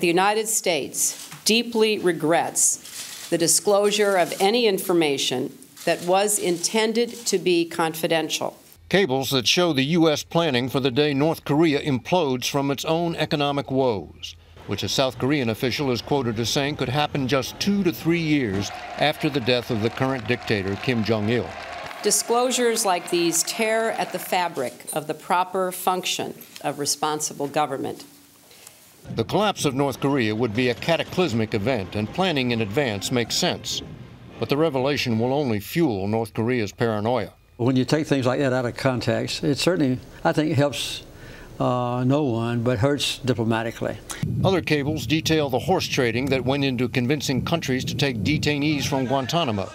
the United States deeply regrets the disclosure of any information that was intended to be confidential. Cables that show the U.S. planning for the day North Korea implodes from its own economic woes, which a South Korean official is quoted as saying could happen just 2 to 3 years after the death of the current dictator, Kim Jong-il. Disclosures like these tear at the fabric of the proper function of responsible government. The collapse of North Korea would be a cataclysmic event, and planning in advance makes sense. But the revelation will only fuel North Korea's paranoia. When you take things like that out of context, it certainly, I think, helps no one, but hurts diplomatically. Other cables detail the horse trading that went into convincing countries to take detainees from Guantanamo.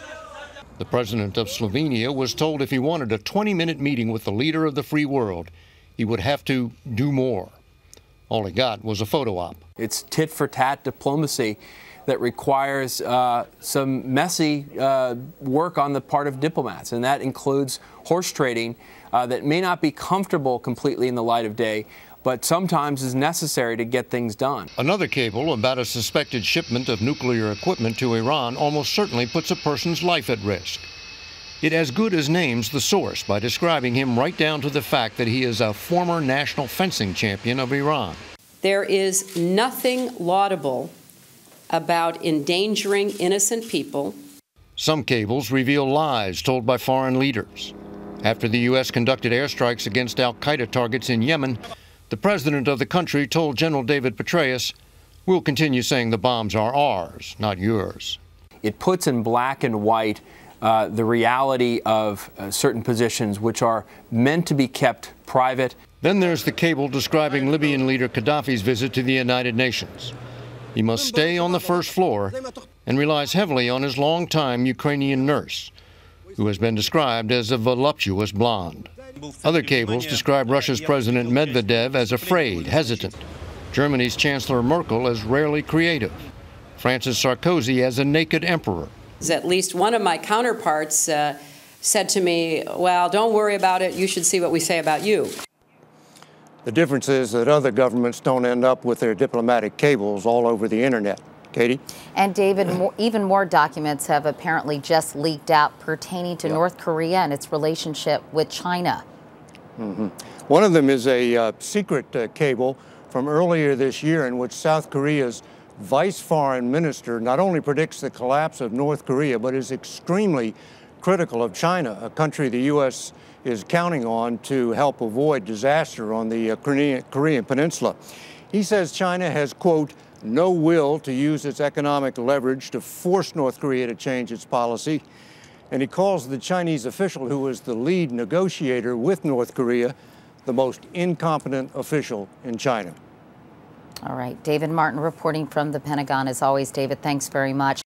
The president of Slovenia was told if he wanted a 20-minute meeting with the leader of the free world, he would have to do more. All he got was a photo op. It's tit-for-tat diplomacy that requires some messy work on the part of diplomats, and that includes horse trading that may not be comfortable completely in the light of day, but sometimes is necessary to get things done. Another cable about a suspected shipment of nuclear equipment to Iran almost certainly puts a person's life at risk. It as good as names the source by describing him right down to the fact that he is a former national fencing champion of Iran. There is nothing laudable about endangering innocent people. Some cables reveal lies told by foreign leaders. After the U.S. conducted airstrikes against al-Qaeda targets in Yemen, the president of the country told General David Petraeus, "We'll continue saying the bombs are ours, not yours." It puts in black and white the reality of certain positions which are meant to be kept private. Then there's the cable describing Libyan leader Gaddafi's visit to the United Nations. He must stay on the first floor and relies heavily on his longtime Ukrainian nurse, who has been described as a voluptuous blonde. Other cables describe Russia's President Medvedev as afraid, hesitant, Germany's Chancellor Merkel as rarely creative, France's Sarkozy as a naked emperor. At least one of my counterparts said to me, "Well, don't worry about it. You should see what we say about you." The difference is that other governments don't end up with their diplomatic cables all over the internet. Katie? And David, even more documents have apparently just leaked out pertaining to North Korea and its relationship with China. One of them is a secret cable from earlier this year in which South Korea's vice foreign minister not only predicts the collapse of North Korea, but is extremely critical of China, a country the U.S. is counting on to help avoid disaster on the Korean Peninsula. He says China has, quote, no will to use its economic leverage to force North Korea to change its policy. And he calls the Chinese official who is the lead negotiator with North Korea the most incompetent official in China. All right, David Martin reporting from the Pentagon. As always, David, thanks very much.